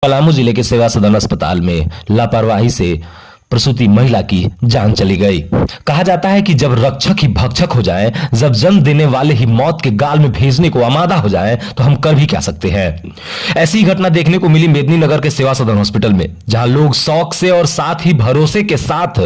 पलामू जिले के सेवा सदन अस्पताल में लापरवाही से प्रसूति महिला की जान चली गई। कहा जाता है कि जब रक्षक ही भक्षक हो जाए, जब जन्म देने वाले ही मौत के गाल में भेजने को आमादा हो जाए, तो हम कर भी क्या सकते हैं। ऐसी घटना देखने को मिली मेदिनीनगर के सेवा सदन हॉस्पिटल में, जहां लोग शौक से और साथ ही भरोसे के साथ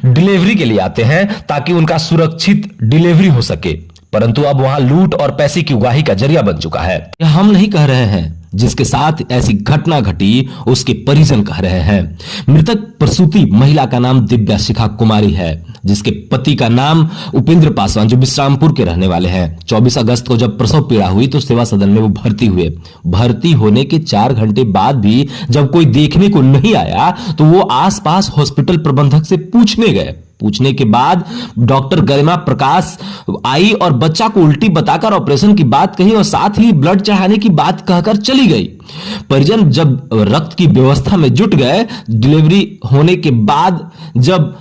डिलीवरी के लिए आते हैं ताकि उनका सुरक्षित डिलीवरी हो सके, परंतु अब वहां लूट और पैसे की उगाही का जरिया बन चुका है। हम नहीं कह रहे हैं, जिसके साथ ऐसी घटना घटी उसके परिजन कह रहे हैं। मृतक प्रसूति महिला का नाम दिव्या शिखा कुमारी है, जिसके पति का नाम उपेंद्र पासवान, जो विश्रामपुर के रहने वाले हैं। 24 अगस्त को जब प्रसव पीड़ा हुई तो सेवा सदन में वो भर्ती हुए। भर्ती होने के 4 घंटे बाद भी जब कोई देखने को नहीं आया तो वो आसपास हॉस्पिटल प्रबंधक से पूछने गए। पूछने के बाद डॉक्टर गरिमा प्रकाश आई और बच्चा को उल्टी बताकर ऑपरेशन की बात कही और साथ ही ब्लड चढ़ाने की बात कहकर चली गई। परिजन जब रक्त की व्यवस्था में जुट गए, डिलीवरी होने के बाद जब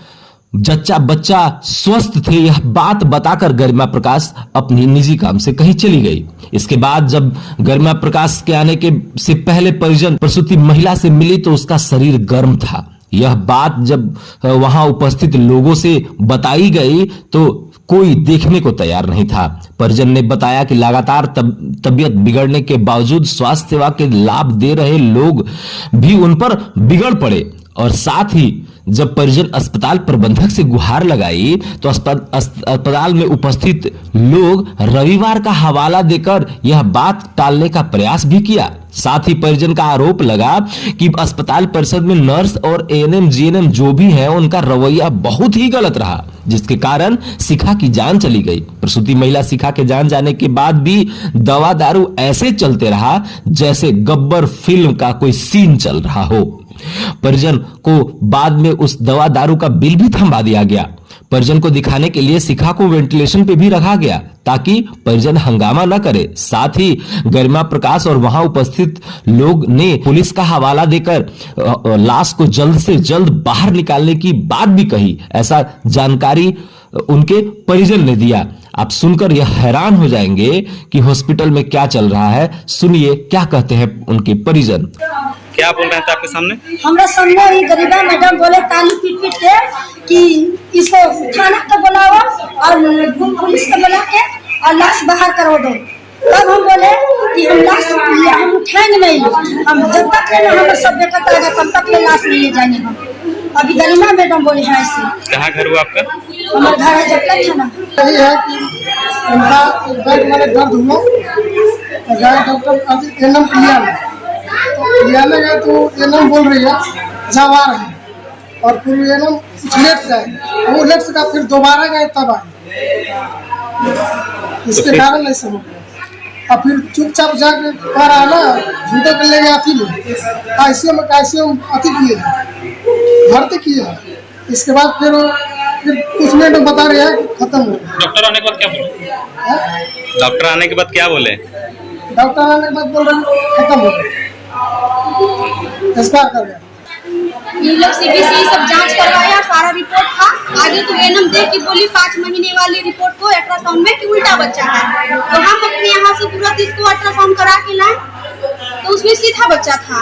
जच्चा बच्चा स्वस्थ थे, यह बात बताकर गरिमा प्रकाश अपनी निजी काम से कहीं चली गई। इसके बाद जब गरिमा प्रकाश के आने के से पहले परिजन प्रसूति महिला से मिली तो उसका शरीर गर्म था। यह बात जब वहां उपस्थित लोगों से बताई गई तो कोई देखने को तैयार नहीं था। परिजन ने बताया कि लगातार तबीयत बिगड़ने के बावजूद स्वास्थ्य सेवा के लाभ दे रहे लोग भी उन पर बिगड़ पड़े, और साथ ही जब परिजन अस्पताल प्रबंधक से गुहार लगाई तो अस्पताल में उपस्थित लोग रविवार का हवाला देकर यह बात टालने का प्रयास भी किया। साथ ही परिजन का आरोप लगा कि अस्पताल परिसर में नर्स और एएनएम जीएनएम जो भी है उनका रवैया बहुत ही गलत रहा, जिसके कारण शिखा की जान चली गई। प्रसूति महिला शिखा के जान जाने के बाद भी दवा दारू ऐसे चलते रहा जैसे गब्बर फिल्म का कोई सीन चल रहा हो। परिजन को बाद में उस दवा दारू का बिल भी थमा दिया गया। परिजन को दिखाने के लिए शिखा को वेंटिलेशन पे भी रखा गया ताकि परिजन हंगामा न करे। साथ ही गरिमा प्रकाश और वहां उपस्थित लोग ने पुलिस का हवाला देकर लाश को जल्द से जल्द बाहर निकालने की बात भी कही। ऐसा जानकारी उनके परिजन ने दिया। आप सुनकर यह हैरान हो जाएंगे कि हॉस्पिटल में क्या चल रहा है। सुनिए क्या कहते हैं उनके परिजन। क्या बोल रहे थे आपके सामने? हमरा सामने ही गरीबा मैडम बोले ताली पीट पीट के कि इसको थाना का बुलाओ और पुलिस को बुला के और लाश बाहर करो दो। तब हम बोले कि हम लाश हम उठाएंगे नहीं, हम जब तक हम सब बेकत आएगा तब तक ले लाश नहीं ले जाएंगे हम। अभी गरिमा मैडम बोले हैं ऐसे। कहाँ घर हुआ आपका? हमारा घर है जब तक थाना। यही है कि उनका पेट में दर्द हुआ, डॉक्टर एनम क्लियर में गए तो एनम बोल रही है जवार है, और फिर एनम लेट से आए, वो लेट से का फिर दोबारा गए तब आए, इसके कारण ऐसा हो गया। और फिर चुपचाप जाके कर आना झूठे कर ले गए अथी में कैसे अथी किए भर्ती किए। इसके बाद फिर कुछ मिनट में बता रहे हैं कि खत्म हो गया। डॉक्टर आने के बाद क्या बोले? डॉक्टर आने के बाद क्या बोले? डॉक्टर आने के बाद बोल रहे खत्म हो गया, कर गया। ये लोग सीबीसी सब जांच करवाया, सारा रिपोर्ट था। आगे तो एनएम देख के बोली 5 महीने वाली रिपोर्ट को अल्ट्रासाउंड में कि उल्टा बच्चा है, तो हम अपने यहाँ से तुरंत इसको अल्ट्रासाउंड करा के लाए तो उसमें सीधा बच्चा था।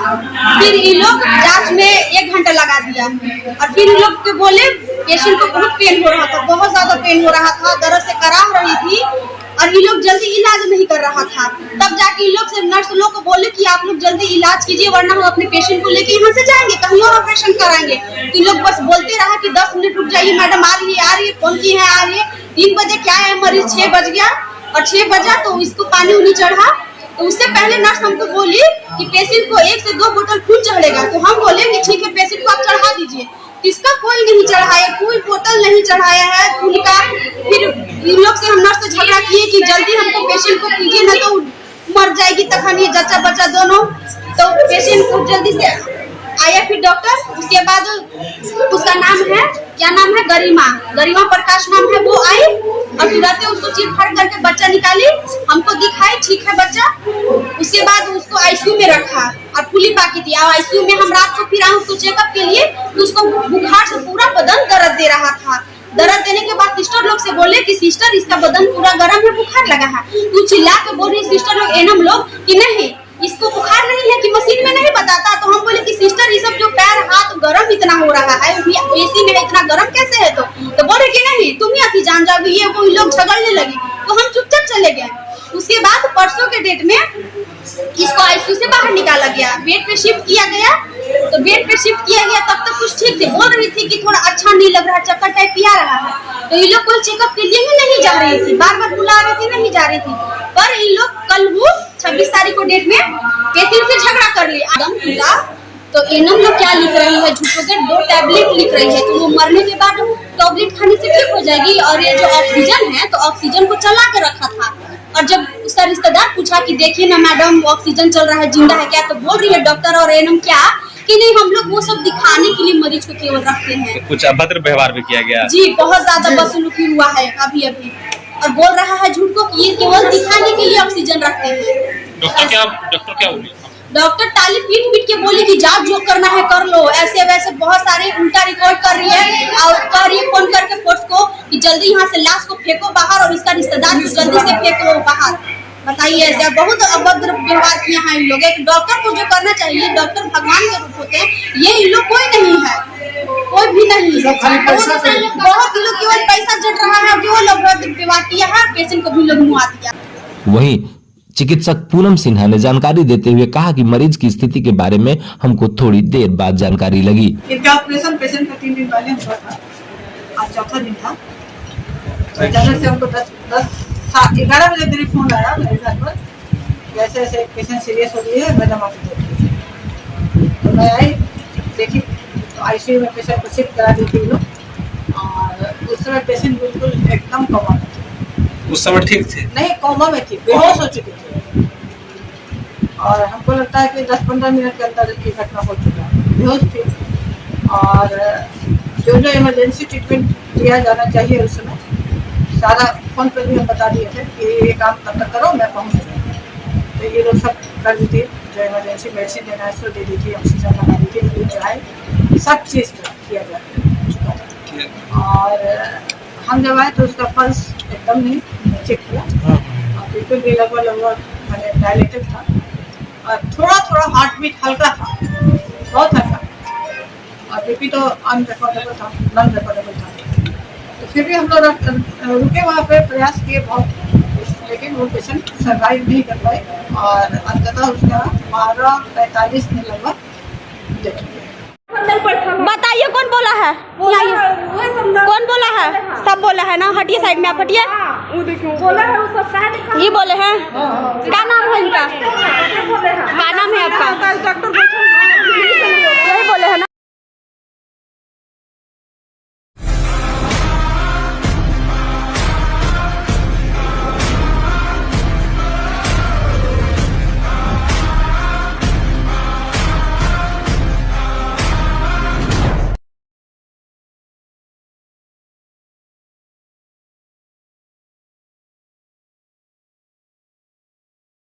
फिर ये लोग जांच में 1 घंटा लगा दिया और फिर ये लोग के बोले पेशेंट को बहुत पेन हो रहा था, बहुत ज्यादा पेन हो रहा था, दर्द से कराह रही थी और ये लोग जल्दी इलाज नहीं कर रहा था। तब जाके ये लोग से नर्स लोग को बोले कि आप लोग जल्दी इलाज कीजिए वरना हम अपने पेशेंट को लेके यहाँ से जाएंगे, कहीं और ऑपरेशन कराएंगे। तो लोग बस बोलते रहा कि 10 मिनट रुक जाइए मैडम, आ रही है, कौन की है, आ रही है। 3 बजे क्या है, मरीज 6 बज गया और 6 बजा तो इसको पानी उनी चढ़ा। तो उससे पहले नर्स हमको बोली कि पेशेंट को 1 से 2 बोतल खून चढ़ेगा, तो हम बोले कि ठीक है पेशेंट को आप चढ़ा दीजिए। इसका कोई नहीं चढ़ाया, कोई बोतल नहीं चढ़ाया है खून का। फिर इन लोग से हम नर्स से झगड़ा किए कि जल्दी हमको पेशेंट को कीजिए ना तो मर जाएगी तखन ये जच्चा बच्चा दोनों। तो पेशेंट को जल्दी से आया फिर डॉक्टर, उसके बाद उसका नाम है, क्या नाम है, गरिमा प्रकाश नाम है, वो आई और तुरंत उसको चीर फाड़ करके बच्चा निकाली, हमको दिखाई ठीक है बच्चा। उसके बाद उसको आईसीयू में रखा और फूली बाकी थी। आईसीयू में हम रात को फिर आए उसको चेकअप के लिए, तो उसको बुखार से पूरा बदन दर्द दे रहा था। दर्द देने के बाद सिस्टर लोग से बोले कि सिस्टर इसका बदन पूरा गर्म है, बुखार लगा है। तू चिल्ला के बोल रही सिस्टर लोग एनम लोग कि नहीं इसको बुखार नहीं है कि मशीन में नहीं बताता। तो हम बोले कि सिस्टर ये सब जो पैर हाथ गर्म इतना हो रहा है, एसी में इतना गर्म कैसे है? तो बोले कि नहीं तुम ही अति जान जाओगे, ये वो लोग झगड़ने लगी। तो हम चुपचाप चले गए। उसके बाद परसों के डेट में इसको आईसीयू से बाहर निकाला गया, बेड पे शिफ्ट किया गया। तो बेड पे शिफ्ट किया गया तब तक कुछ ठीक थे, बोल रही थी कि थोड़ा अच्छा नहीं लग रहा, चक्कर टाइप पिया रहा है। तो ये लोग कोई चेकअप के लिए ही नहीं जा रही थी, बार बार बुला रही थी, नहीं जा रही थी। पर इन लोग कल वो 26 तारीख को डेट में पेशेंट से झगड़ा कर लिया, एकदम टूटा। तो एनम लोग क्या लिख रही है, झूठों के 2 टैबलेट लिख रही है। तो वो मरने के बाद टैबलेट खाने से ठीक हो जाएगी। और ये जो ऑक्सीजन है, तो ऑक्सीजन को चला के रखा था। और जब उसका रिश्तेदार पूछा कि देखिए ना मैडम ऑक्सीजन चल रहा है, जिंदा है क्या? तो बोल रही है डॉक्टर और एनम क्या कि नहीं, हम लोग वो सब दिखाने के लिए मरीज को केवल रखते हैं। कुछ अभद्र व्यवहार भी किया गया जी, बहुत ज्यादा बदसलूकी हुआ है अभी अभी। और बोल रहा है झूठ को कि ये केवल दिखाने के लिए ऑक्सीजन रखते हैं। डॉक्टर क्या बोली? डॉक्टर ताली पीट पीट के बोली कि जांच जो करना है कर लो, ऐसे वैसे बहुत सारे उल्टा रिकॉर्ड कर रही है। और कह रही है फोन करके फोर्स को कि जल्दी यहाँ से लाश को फेंको बाहर और इसका रिश्तेदार को जल्दी से फेंको बाहर। बताइए, ऐसा बहुत अभद्र व्यवहार किया है इन लोग। एक डॉक्टर को जो करना चाहिए, डॉक्टर भगवान के रूप होते हैं, ये इन लोग कोई नहीं है, कोई भी नहीं है। बहुत लोग केवल पैसा जट रहा है, जो लोग व्यवहार किया है, पेशेंट को भी लोग मुआ दिया। वहीं चिकित्सक पूनम सिन्हा ने जानकारी देते हुए कहा कि मरीज की स्थिति के बारे में हमको थोड़ी देर बाद जानकारी लगी। इनका ऑपरेशन पेशेंट का 3 दिन पहले हुआ था, आज चौथा दिन था। तो अचानक से हमको 11 बजे मेरे फोन आया मेरे घर पर, जैसे ऐसे पेशेंट सीरियस हो गई है, मैडम आपको देखिए। तो मैं आई, देखी तो आईसीयू में पेशेंट को शिफ्ट करा दी थी लोग। और उस समय पेशेंट बिल्कुल एकदम कोमा में थी। उस समय ठीक थे? नहीं, कोमा में थी, बेहोश हो चुकी थी। और हमको लगता है कि 10-15 मिनट के अंदर की घटना हो चुका है, बेहोश थी। और जो इमरजेंसी ट्रीटमेंट दिया जाना चाहिए उस समय सारा फोन पर भी हम बता दिए थे कि ये काम तब तक करो, मैं पहुँच जाऊँ। तो ये लोग सब कर दी थी, जो इमरजेंसी मेडिसिन देना है उसको दे दी थी, ऑक्सीजन लगा दी थी, फ्लू चाहे सब चीज़ किया जा चुका था। और हम जब आए तो उसका पल्स एकदम नहीं चेक किया, और बिल्कुल भी लगभग मैंने डायलेटेड था। और थोड़ा हार्ट बीट हल्का था, बहुत हल्का। और बीपी तो अनरिकॉर्डेबल था, नॉन रिकॉर्डेबल था। तो फिर भी हम लोग रुके वहाँ पे, प्रयास किए बहुत, लेकिन वो पेशेंट सर्वाइव नहीं कर पाए। और अंततः उसका 12:45 में लगभग डेथ हो गया। बताइए कौन बोला है? कौन बोला है? सब बोला है ना, हटिए साइड में, आप हटिए। ये बोले हैं? क्या नाम है इनका? क्या नाम है आपका?